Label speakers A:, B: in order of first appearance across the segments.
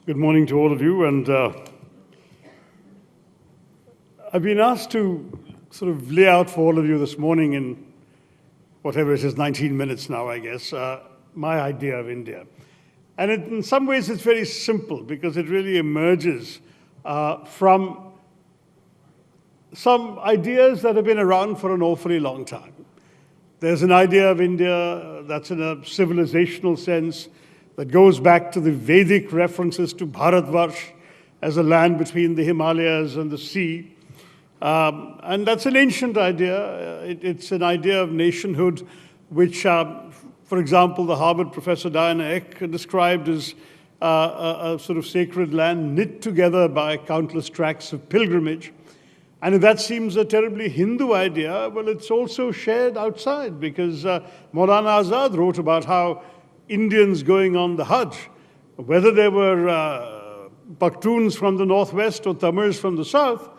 A: Good morning to all of you, and I've been asked to sort of lay out for all of you this morning in whatever it is, 19 minutes now, I guess, my idea of India. And in some ways it's very simple because it really emerges from some ideas that have been around for an awfully long time. There's an idea of India that's in a civilizational sense that goes back to the Vedic references to Bharatvarsh as a land between the Himalayas and the sea. And that's an ancient idea. It's an idea of nationhood, which, for example, the Harvard professor Diana Eck described as a sort of sacred land knit together by countless tracks of pilgrimage. And if that seems a terribly Hindu idea, well, it's also shared outside, because Maulana Azad wrote about how Indians going on the Hajj, whether they were Pakhtuns from the northwest or Tamils from the south,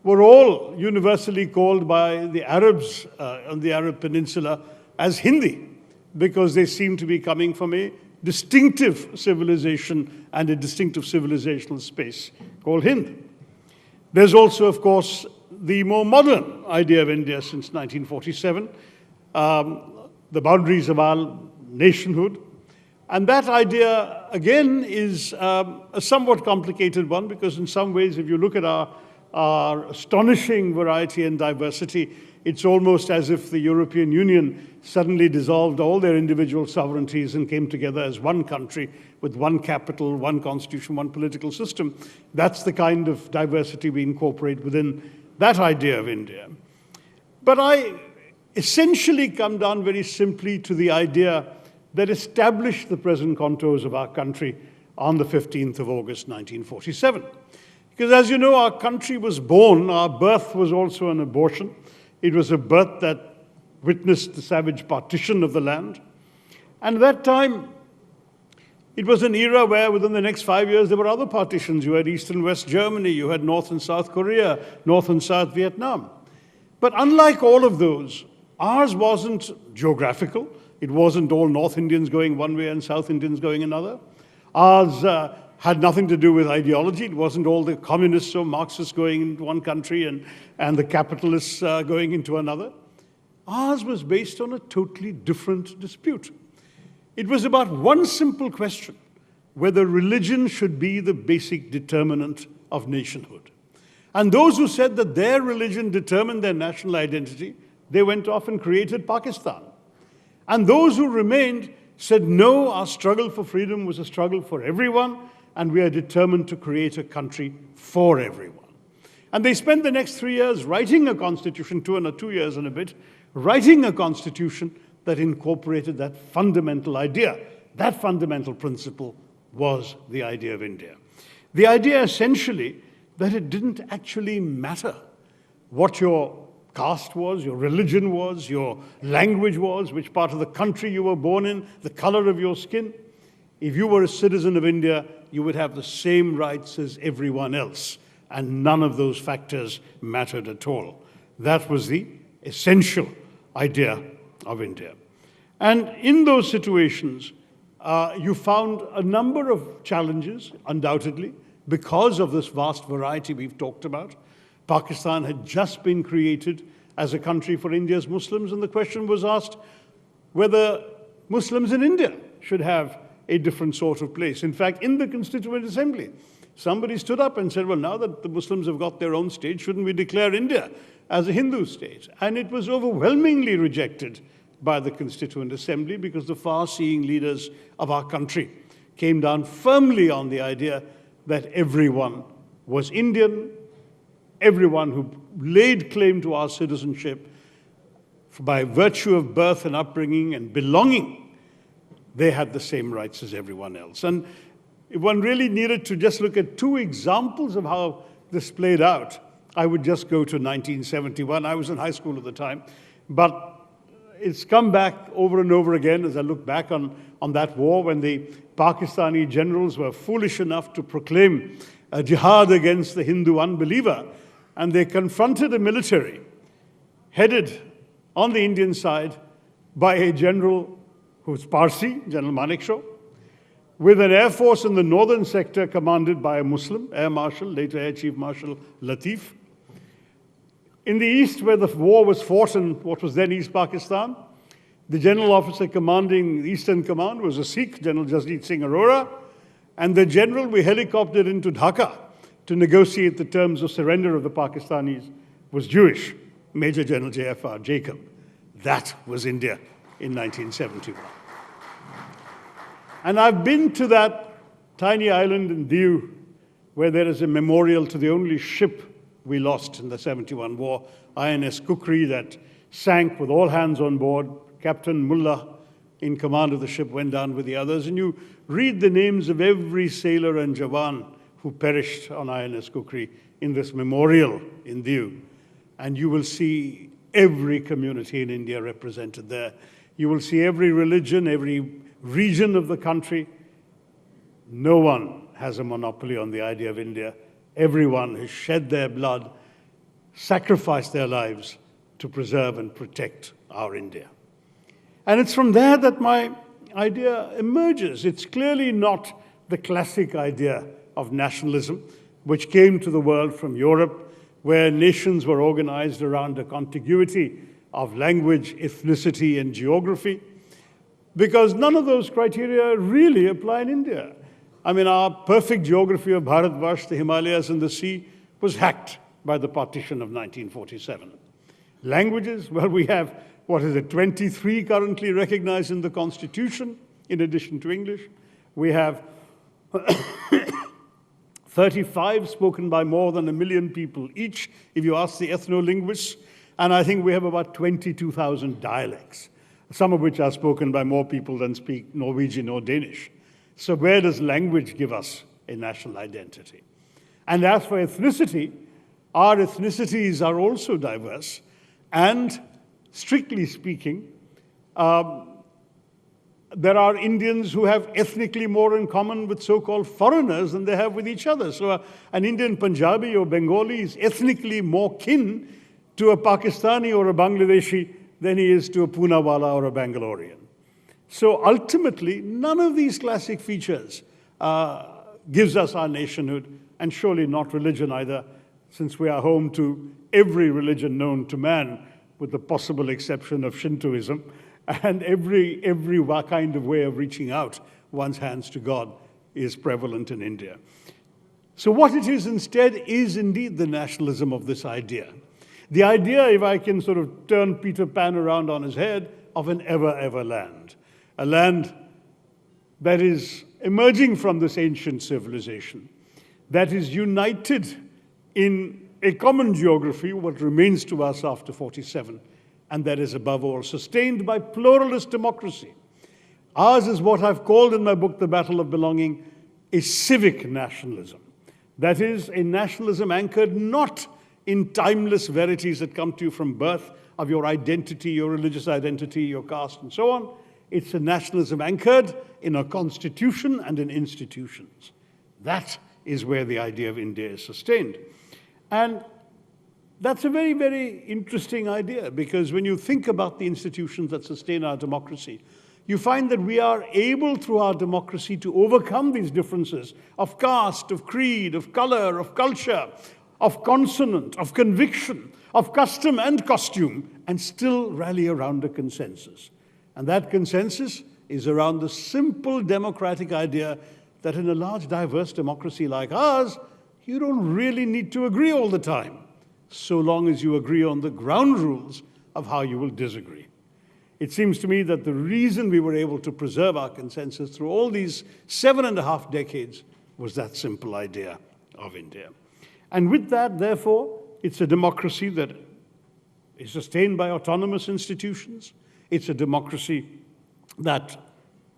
A: were all universally called by the Arabs on the Arab Peninsula as Hindi, because they seem to be coming from a distinctive civilization and a distinctive civilizational space called Hind. There's also, of course, the more modern idea of India since 1947, the boundaries of our nationhood. And that idea, again, is a somewhat complicated one, because in some ways, if you look at our astonishing variety and diversity, it's almost as if the European Union suddenly dissolved all their individual sovereignties and came together as one country with one capital, one constitution, one political system. That's the kind of diversity we incorporate within that idea of India. But I essentially come down very simply to the idea that established the present contours of our country on the 15th of August, 1947. Because as you know, our country was born, our birth was also an abortion. It was a birth that witnessed the savage partition of the land. And at that time, it was an era where within the next 5 years, there were other partitions. You had East and West Germany, you had North and South Korea, North and South Vietnam. But unlike all of those, ours wasn't geographical. It wasn't all North Indians going one way and South Indians going another. Ours had nothing to do with ideology. It wasn't all the communists or Marxists going into one country and the capitalists going into another. Ours was based on a totally different dispute. It was about one simple question: whether religion should be the basic determinant of nationhood. And those who said that their religion determined their national identity, they went off and created Pakistan. And those who remained said, no, our struggle for freedom was a struggle for everyone, and we are determined to create a country for everyone. And they spent the next 3 years writing a constitution, 2 years and a bit, writing a constitution that incorporated that fundamental idea. That fundamental principle was the idea of India. The idea essentially that it didn't actually matter what your caste was, your religion was, your language was, which part of the country you were born in, the color of your skin. If you were a citizen of India, you would have the same rights as everyone else, and none of those factors mattered at all. That was the essential idea of India. And in those situations, you found a number of challenges, undoubtedly, because of this vast variety we've talked about. Pakistan had just been created as a country for India's Muslims, and the question was asked whether Muslims in India should have a different sort of place. In fact, in the Constituent Assembly, somebody stood up and said, well, now that the Muslims have got their own state, shouldn't we declare India as a Hindu state? And it was overwhelmingly rejected by the Constituent Assembly, because the far-seeing leaders of our country came down firmly on the idea that everyone was Indian. Everyone who laid claim to our citizenship by virtue of birth and upbringing and belonging, they had the same rights as everyone else. And if one really needed to just look at two examples of how this played out, I would just go to 1971. I was in high school at the time, but it's come back over and over again as I look back on that war when the Pakistani generals were foolish enough to proclaim a jihad against the Hindu unbeliever. And they confronted a military headed on the Indian side by a general who's Parsi, General Manekshaw, with an air force in the northern sector commanded by a Muslim, Air Marshal, later Air Chief Marshal Latif. In the east, where the war was fought in what was then East Pakistan, the general officer commanding the Eastern Command was a Sikh, General Jasdeep Singh Arora, and the general we helicoptered into Dhaka to negotiate the terms of surrender of the Pakistanis was Jewish, Major General J.F.R. Jacob. That was India in 1971. And I've been to that tiny island in Diu where there is a memorial to the only ship we lost in the 71 war, INS Kukri, that sank with all hands on board. Captain Mullah, in command of the ship, went down with the others. And you read the names of every sailor and Jawan who perished on INS Kukri in this memorial in Diu. And you will see every community in India represented there. You will see every religion, every region of the country. No one has a monopoly on the idea of India. Everyone has shed their blood, sacrificed their lives to preserve and protect our India. And it's from there that my idea emerges. It's clearly not the classic idea of nationalism, which came to the world from Europe, where nations were organized around a contiguity of language, ethnicity, and geography, because none of those criteria really apply in India. I mean, our perfect geography of Bharatvarsh, the Himalayas and the sea, was hacked by the partition of 1947. Languages, well, we have, 23 currently recognized in the Constitution, in addition to English. We have 35 spoken by more than 1 million people each, if you ask the ethno-linguists, and I think we have about 22,000 dialects, some of which are spoken by more people than speak Norwegian or Danish. So where does language give us a national identity? And as for ethnicity, our ethnicities are also diverse, and strictly speaking, there are Indians who have ethnically more in common with so-called foreigners than they have with each other. So an Indian Punjabi or Bengali is ethnically more kin to a Pakistani or a Bangladeshi than he is to a Poonawala or a Bangalorean. So ultimately, none of these classic features gives us our nationhood, and surely not religion either, since we are home to every religion known to man, with the possible exception of Shintoism, and every kind of way of reaching out one's hands to God is prevalent in India. So what it is instead is indeed the nationalism of this idea. The idea, if I can sort of turn Peter Pan around on his head, of an ever land. A land that is emerging from this ancient civilization, that is united in a common geography, what remains to us after 47, and that is above all sustained by pluralist democracy. Ours is what I've called in my book, The Battle of Belonging, a civic nationalism. That is a nationalism anchored not in timeless verities that come to you from birth of your identity, your religious identity, your caste, and so on. It's a nationalism anchored in a constitution and in institutions. That is where the idea of India is sustained. And that's a very, very interesting idea, because when you think about the institutions that sustain our democracy, you find that we are able, through our democracy, to overcome these differences of caste, of creed, of color, of culture, of consonant, of conviction, of custom and costume, and still rally around a consensus. And that consensus is around the simple democratic idea that in a large, diverse democracy like ours, you don't really need to agree all the time, so long as you agree on the ground rules of how you will disagree. It seems to me that the reason we were able to preserve our consensus through all these 7.5 decades was that simple idea of India. And with that, therefore, it's a democracy that is sustained by autonomous institutions. It's a democracy that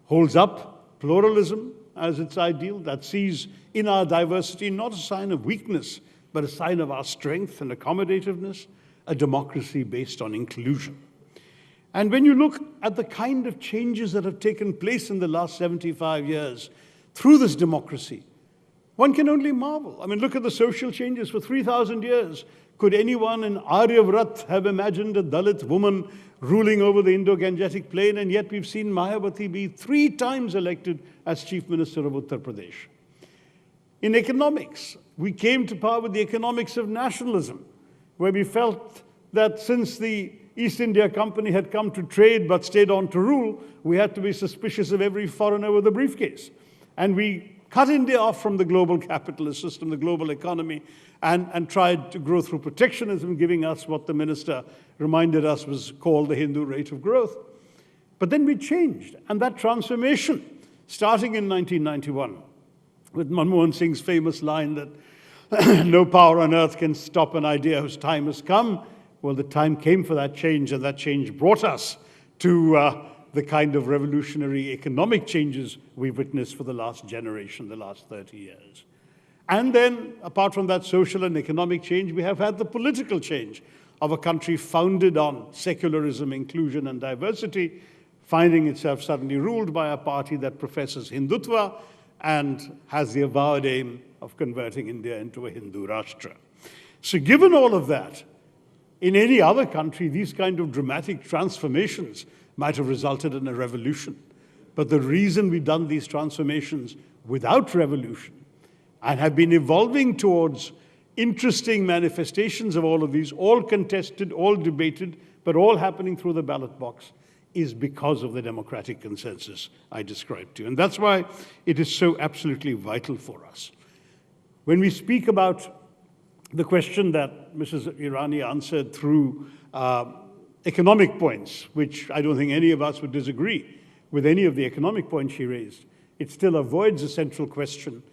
A: holds up pluralism as its ideal, that sees in our diversity not a sign of weakness, but a sign of our strength and accommodativeness, a democracy based on inclusion. And when you look at the kind of changes that have taken place in the last 75 years through this democracy, one can only marvel. I mean, look at the social changes for 3,000 years. Could anyone in Aryavrat have imagined a Dalit woman ruling over the Indo-Gangetic plain? And yet we've seen Mayawati be 3 times elected as Chief Minister of Uttar Pradesh. In economics, we came to power with the economics of nationalism, where we felt that since the East India Company had come to trade but stayed on to rule, we had to be suspicious of every foreigner with a briefcase. And we cut India off from the global capitalist system, the global economy, and tried to grow through protectionism, giving us what the minister reminded us was called the Hindu rate of growth. But then we changed, and that transformation, starting in 1991, with Manmohan Singh's famous line that no power on earth can stop an idea whose time has come. Well, the time came for that change, and that change brought us to the kind of revolutionary economic changes we've witnessed for the last generation, the last 30 years. And then, apart from that social and economic change, we have had the political change of a country founded on secularism, inclusion, and diversity, finding itself suddenly ruled by a party that professes Hindutva and has the avowed aim of converting India into a Hindu Rashtra. So given all of that, in any other country, these kind of dramatic transformations might have resulted in a revolution. But the reason we've done these transformations without revolution and have been evolving towards interesting manifestations of all of these, all contested, all debated, but all happening through the ballot box, is because of the democratic consensus I described to you. And that's why it is so absolutely vital for us. When we speak about the question that Mrs. Irani answered through economic points, which I don't think any of us would disagree with any of the economic points she raised, it still avoids the central question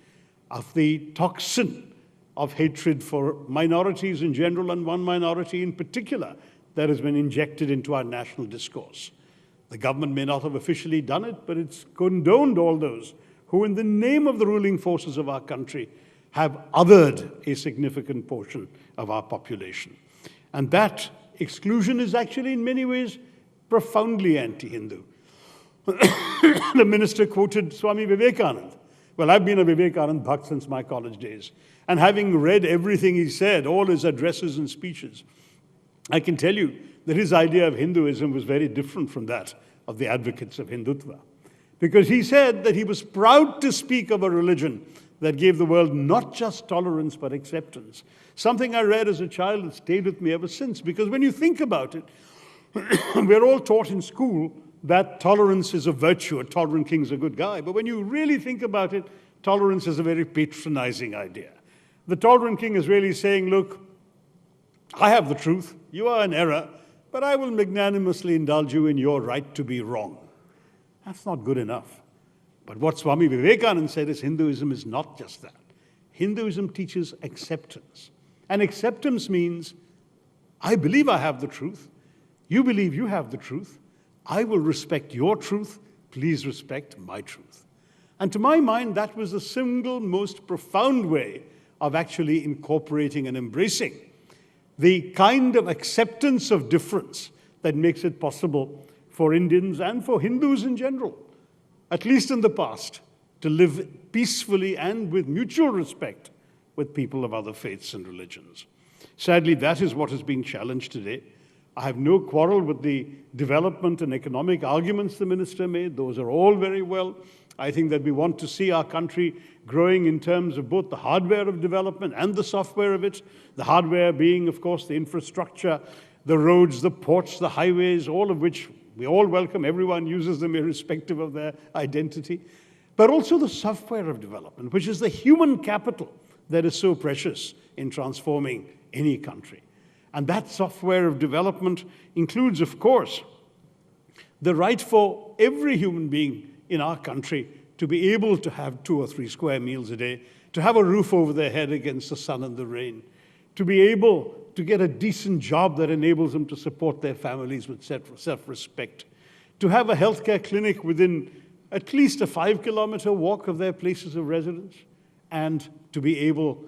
A: of the toxin of hatred for minorities in general and one minority in particular that has been injected into our national discourse. The government may not have officially done it, but it's condoned all those who, in the name of the ruling forces of our country, have othered a significant portion of our population. And that exclusion is actually, in many ways, profoundly anti-Hindu. The minister quoted Swami Vivekananda. Well, I've been a Vivekananda bhakt since my college days. And having read everything he said, all his addresses and speeches, I can tell you that his idea of Hinduism was very different from that of the advocates of Hindutva. Because he said that he was proud to speak of a religion that gave the world not just tolerance but acceptance. Something I read as a child and stayed with me ever since. Because when you think about it, we're all taught in school that tolerance is a virtue, a tolerant king's a good guy. But when you really think about it, tolerance is a very patronizing idea. The tolerant king is really saying, look, I have the truth, you are in error, but I will magnanimously indulge you in your right to be wrong. That's not good enough. But what Swami Vivekananda said is Hinduism is not just that. Hinduism teaches acceptance. And acceptance means, I believe I have the truth, you believe you have the truth, I will respect your truth, please respect my truth. And to my mind, that was the single most profound way of actually incorporating and embracing the kind of acceptance of difference that makes it possible for Indians and for Hindus in general, at least in the past, to live peacefully and with mutual respect with people of other faiths and religions. Sadly, that is what is being challenged today. I have no quarrel with the development and economic arguments the minister made. Those are all very well. I think that we want to see our country growing in terms of both the hardware of development and the software of it. The hardware being, of course, the infrastructure, the roads, the ports, the highways, all of which we all welcome. Everyone uses them irrespective of their identity. But also the software of development, which is the human capital that is so precious in transforming any country. And that software of development includes, of course, the right for every human being in our country to be able to have 2 or 3 square meals a day, to have a roof over their head against the sun and the rain, to be able to get a decent job that enables them to support their families with self-respect, to have a healthcare clinic within at least a 5-kilometer walk of their places of residence, and to be able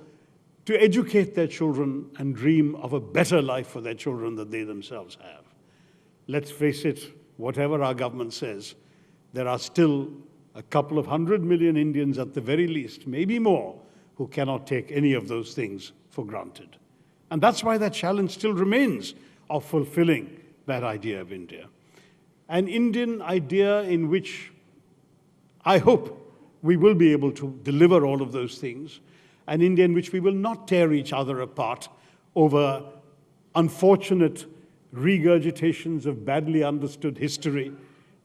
A: to educate their children and dream of a better life for their children than they themselves have. Let's face it, whatever our government says, there are still a couple of 100 million Indians at the very least, maybe more, who cannot take any of those things for granted. And that's why that challenge still remains of fulfilling that idea of India. An Indian idea in which I hope we will be able to deliver all of those things, an India in which we will not tear each other apart over unfortunate regurgitations of badly understood history,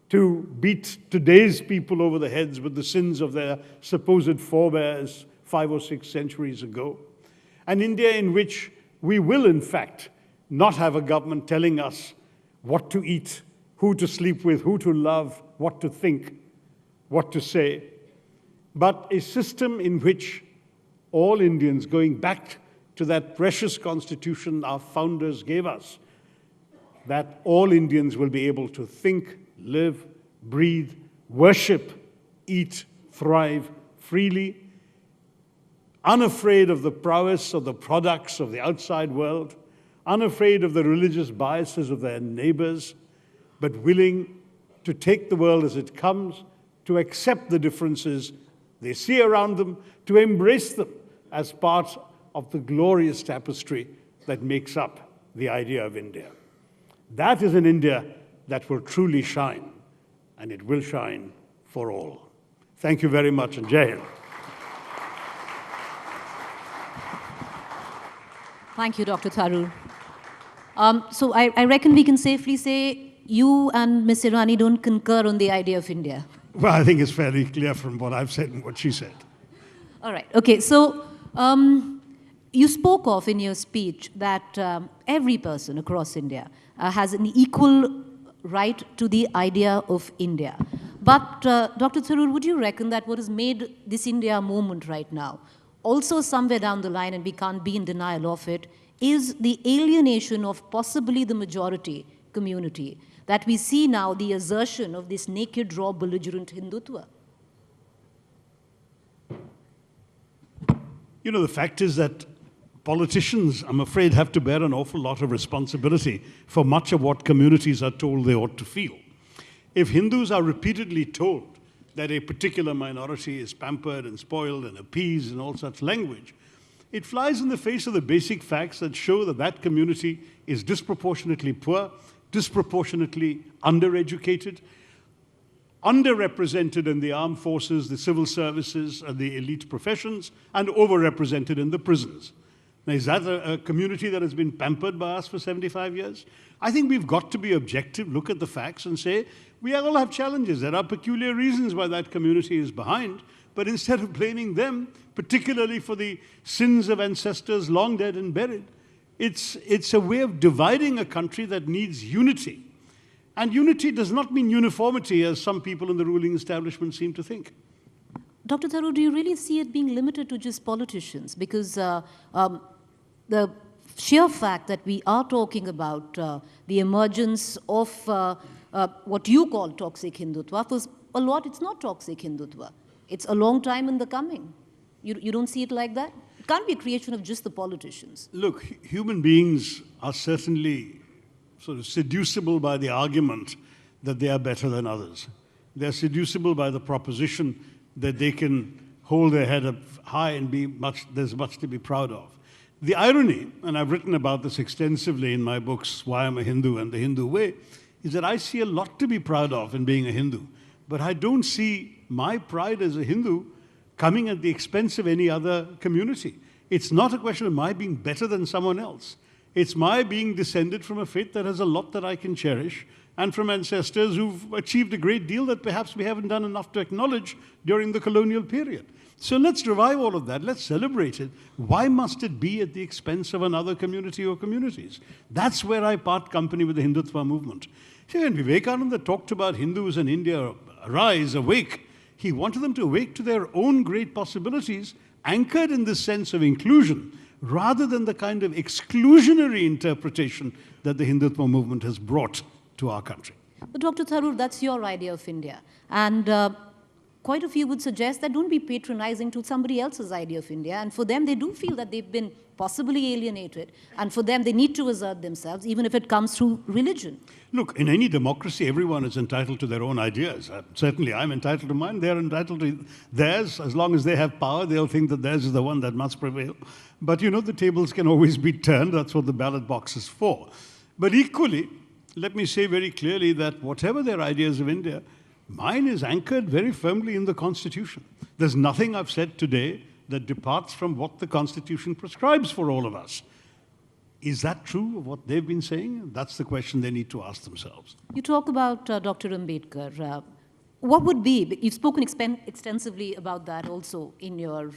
A: to beat today's people over the heads with the sins of their supposed forebears 5 or 6 centuries ago. An India in which we will, in fact, not have a government telling us what to eat, who to sleep with, who to love, what to think, what to say, but a system in which all Indians, going back to that precious constitution our founders gave us, that all Indians will be able to think, live, breathe, worship, eat, thrive freely, unafraid of the prowess of the products of the outside world, unafraid of the religious biases of their neighbors, but willing to take the world as it comes, to accept the differences they see around them, to embrace them as part of the glorious tapestry that makes up the idea of India. That is an India that will truly shine, and it will shine for all. Thank you very much, and Jai Hind.
B: Thank you, Dr. Tharoor. So I reckon we can safely say you and Ms. Irani don't concur on the idea of India.
A: Well, I think it's fairly clear from what I've said and what she said.
B: All right. Okay. So you spoke of in your speech that every person across India has an equal right to the idea of India. But Dr. Tharoor, would you reckon that what has made this India moment right now, also somewhere down the line, and we can't be in denial of it, is the alienation of possibly the majority community, that we see now the assertion of this naked, raw, belligerent Hindutva?
A: You know, the fact is that politicians, I'm afraid, have to bear an awful lot of responsibility for much of what communities are told they ought to feel. If Hindus are repeatedly told that a particular minority is pampered and spoiled and appeased and all such language, it flies in the face of the basic facts that show that that community is disproportionately poor, disproportionately undereducated, underrepresented in the armed forces, the civil services, and the elite professions, and overrepresented in the prisons. Now, is that a community that has been pampered by us for 75 years? I think we've got to be objective, look at the facts and say, we all have challenges. There are peculiar reasons why that community is behind, but instead of blaming them, particularly for the sins of ancestors long dead and buried, it's a way of dividing a country that needs unity. And unity does not mean uniformity, as some people in the ruling establishment seem to think.
B: Dr. Tharoor, do you really see it being limited to just politicians? Because the sheer fact that we are talking about the emergence of what you call toxic Hindutva, for a lot it's not toxic Hindutva. It's a long time in the coming. You don't see it like that? It can't be a creation of just the politicians.
A: Look, human beings are certainly sort of seducible by the argument that they are better than others. They're seducible by the proposition that they can hold their head up high and there's much to be proud of. The irony, and I've written about this extensively in my books, Why I'm a Hindu and the Hindu Way, is that I see a lot to be proud of in being a Hindu. But I don't see my pride as a Hindu coming at the expense of any other community. It's not a question of my being better than someone else. It's my being descended from a faith that has a lot that I can cherish, and from ancestors who've achieved a great deal that perhaps we haven't done enough to acknowledge during the colonial period. So let's revive all of that. Let's celebrate it. Why must it be at the expense of another community or communities? That's where I part company with the Hindutva movement. See, when Vivekananda talked about Hindus in India, arise, awake, he wanted them to awake to their own great possibilities, anchored in this sense of inclusion, rather than the kind of exclusionary interpretation that the Hindutva movement has brought to our country.
B: But Dr. Tharoor, that's your idea of India. And quite a few would suggest that don't be patronizing to somebody else's idea of India. And for them, they do feel that they've been possibly alienated. And for them, they need to assert themselves, even if it comes through religion.
A: Look, in any democracy, everyone is entitled to their own ideas. Certainly, I'm entitled to mine. They're entitled to theirs. As long as they have power, they'll think that theirs is the one that must prevail. But, the tables can always be turned. That's what the ballot box is for. But equally, let me say very clearly that whatever their ideas of India, mine is anchored very firmly in the Constitution. There's nothing I've said today that departs from what the Constitution prescribes for all of us. Is that true of what they've been saying? That's the question they need to ask themselves.
B: You talk about Dr. Ambedkar. What would be, you've spoken extensively about that also in your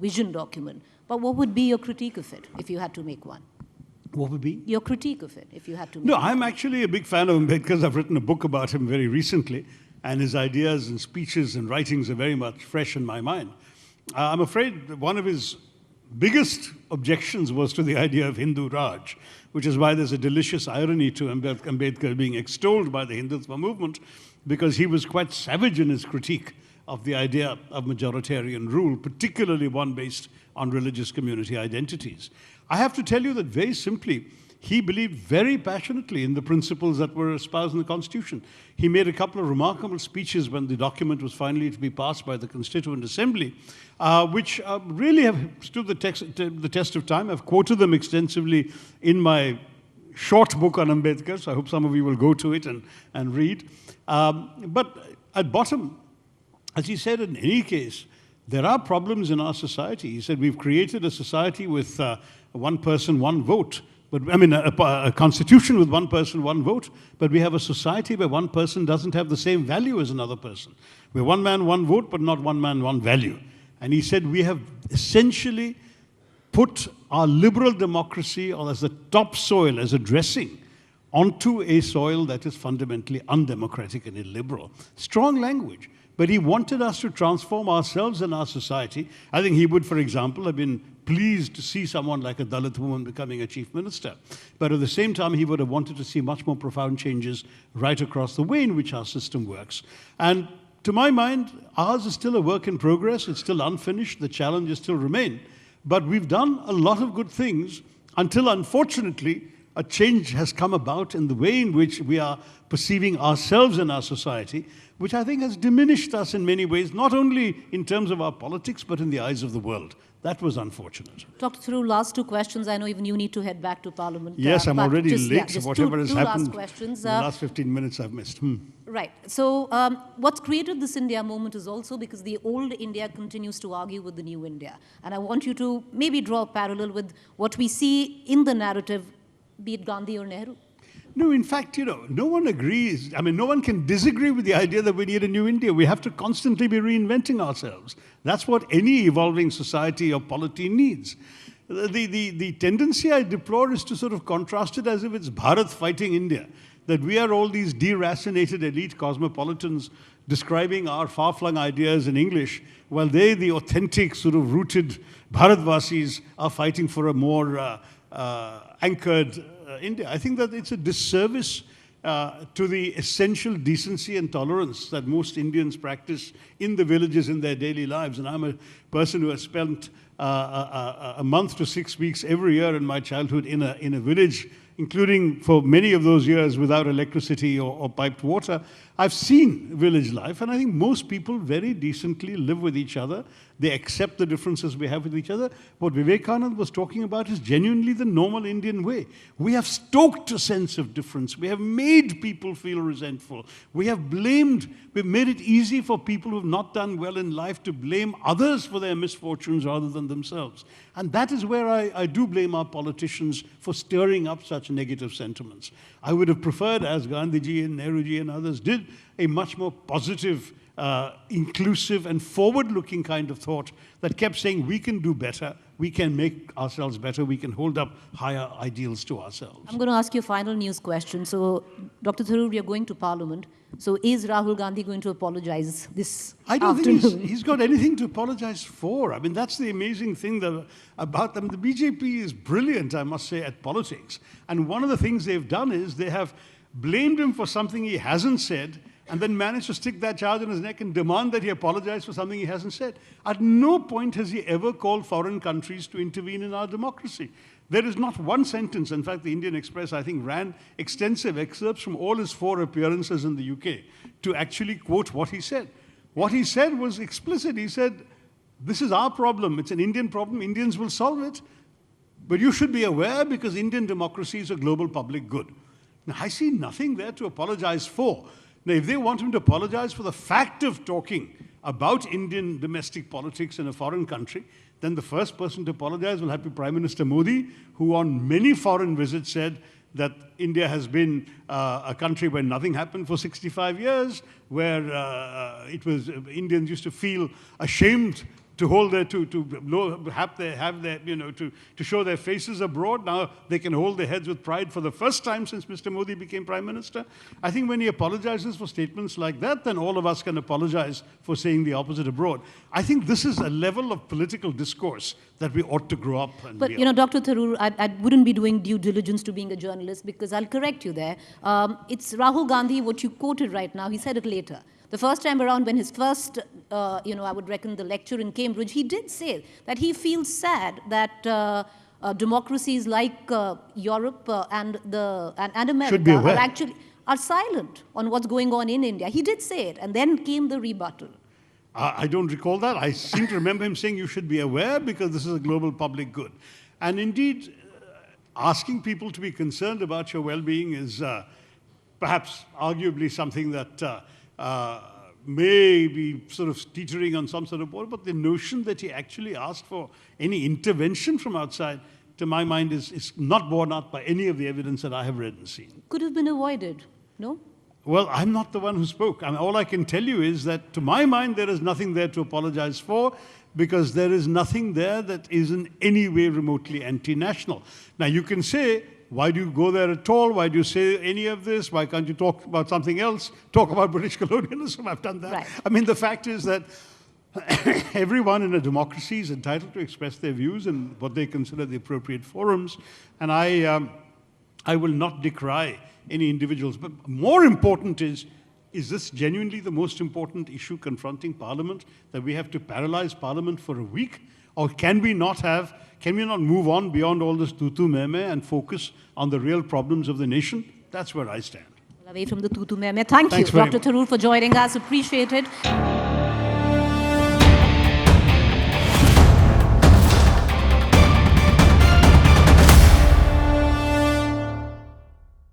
B: vision document, but what would be your critique of it if you had to make one?
A: What would be?
B: Your critique of it, if you had to make
A: No,
B: one.
A: I'm actually a big fan of Ambedkar. I've written a book about him very recently, and his ideas and speeches and writings are very much fresh in my mind. I'm afraid that one of his biggest objections was to the idea of Hindu Raj, which is why there's a delicious irony to Ambedkar being extolled by the Hindutva movement, because he was quite savage in his critique of the idea of majoritarian rule, particularly one based on religious community identities. I have to tell you that very simply, he believed very passionately in the principles that were espoused in the Constitution. He made a couple of remarkable speeches when the document was finally to be passed by the Constituent Assembly, which really have stood the test of time. I've quoted them extensively in my short book on Ambedkar, so I hope some of you will go to it and read. But at bottom, as he said, in any case, there are problems in our society. He said we've created a society with one person, one vote. But I mean, a constitution with one person, one vote, but we have a society where one person doesn't have the same value as another person. We're one man, one vote, but not one man, one value. And he said we have essentially put our liberal democracy as the topsoil, as a dressing, onto a soil that is fundamentally undemocratic and illiberal. Strong language. But he wanted us to transform ourselves and our society. I think he would, for example, have been pleased to see someone like a Dalit woman becoming a chief minister. But at the same time, he would have wanted to see much more profound changes right across the way in which our system works. And to my mind, ours is still a work in progress. It's still unfinished. The challenges still remain. But we've done a lot of good things until, unfortunately, a change has come about in the way in which we are perceiving ourselves and our society, which I think has diminished us in many ways, not only in terms of our politics, but in the eyes of the world. That was unfortunate.
B: Dr. Tharoor, last two questions. I know even you need to head back to Parliament.
A: Yes, I'm already late,
B: just
A: so whatever has happened
B: last questions.
A: in the last 15 minutes I've missed.
B: Right. So what's created this India movement is also because the old India continues to argue with the new India. And I want you to maybe draw a parallel with what we see in the narrative, be it Gandhi or Nehru.
A: No, in fact, no one agrees. I mean, no one can disagree with the idea that we need a new India. We have to constantly be reinventing ourselves. That's what any evolving society or polity needs. The tendency I deplore is to sort of contrast it as if it's Bharat fighting India, that we are all these deracinated elite cosmopolitans describing our far-flung ideas in English, while they, the authentic, sort of rooted Bharatvasis, are fighting for a more anchored India. I think that it's a disservice to the essential decency and tolerance that most Indians practice in the villages in their daily lives. And I'm a person who has spent a month to 6 weeks every year in my childhood in a village, including for many of those years without electricity or piped water. I've seen village life, and I think most people very decently live with each other. They accept the differences we have with each other. What Vivekananda was talking about is genuinely the normal Indian way. We have stoked a sense of difference. We have made people feel resentful. We have blamed, we've made it easy for people who have not done well in life to blame others for their misfortunes rather than themselves. And that is where I do blame our politicians for stirring up such negative sentiments. I would have preferred, as Gandhiji and Nehruji and others did, a much more positive, inclusive and forward-looking kind of thought that kept saying we can do better, we can make ourselves better, we can hold up higher ideals to ourselves.
B: I'm going to ask you a final news question. So, Dr. Tharoor, you're going to Parliament. So is Rahul Gandhi going to apologize this
A: I don't
B: afternoon?
A: think he's got anything to apologize for. I mean, that's the amazing thing about them. The BJP is brilliant, I must say, at politics. And one of the things they've done is they have blamed him for something he hasn't said and then managed to stick that charge on his neck and demand that he apologize for something he hasn't said. At no point has he ever called foreign countries to intervene in our democracy. There is not one sentence. In fact, the Indian Express, I think, ran extensive excerpts from all his 4 appearances in the UK to actually quote what he said. What he said was explicit. He said, this is our problem. It's an Indian problem. Indians will solve it. But you should be aware because Indian democracy is a global public good. Now, I see nothing there to apologize for. Now, if they want him to apologize for the fact of talking about Indian domestic politics in a foreign country, then the first person to apologize will have to be Prime Minister Modi, who on many foreign visits said that India has been a country where nothing happened for 65 years, where Indians used to feel ashamed to hold their, to show their faces abroad. Now they can hold their heads with pride for the first time since Mr. Modi became Prime Minister. I think when he apologizes for statements like that, then all of us can apologize for saying the opposite abroad. I think this is a level of political discourse that we ought to grow up and
B: But, Dr. Tharoor, I wouldn't be doing due diligence to being a journalist because I'll correct you there. It's Rahul Gandhi, what you quoted right now, he said it later. The first time around when his first, I would reckon the lecture in Cambridge, he did say that he feels sad that democracies like Europe and America are silent on what's going on in India. He did say it, and then came the rebuttal.
A: I don't recall that. I seem to remember him saying you should be aware because this is a global public good. And indeed, asking people to be concerned about your well-being is perhaps arguably something that may be sort of teetering on some sort of board, but the notion that he actually asked for any intervention from outside, to my mind, is not borne out by any of the evidence that I have read and seen.
B: Could have been avoided, no?
A: Well, I'm not the one who spoke. I mean, all I can tell you is that, to my mind, there is nothing there to apologize for because there is nothing there that is in any way remotely anti-national. Now, you can say, why do you go there at all? Why do you say any of this? Why can't you talk about something else? Talk about British colonialism? I've done that.
B: Right.
A: I mean, the fact is that everyone in a democracy is entitled to express their views in what they consider the appropriate forums. And I will not decry any individuals. But more important is this genuinely the most important issue confronting Parliament, that we have to paralyze Parliament for a week? Or can we not move on beyond all this tutu meme and focus on the real problems of the nation? That's where I stand.
B: Away from the tutu meme. Thank you,
A: Thanks very
B: Dr. Tharoor, for joining us. Appreciate it.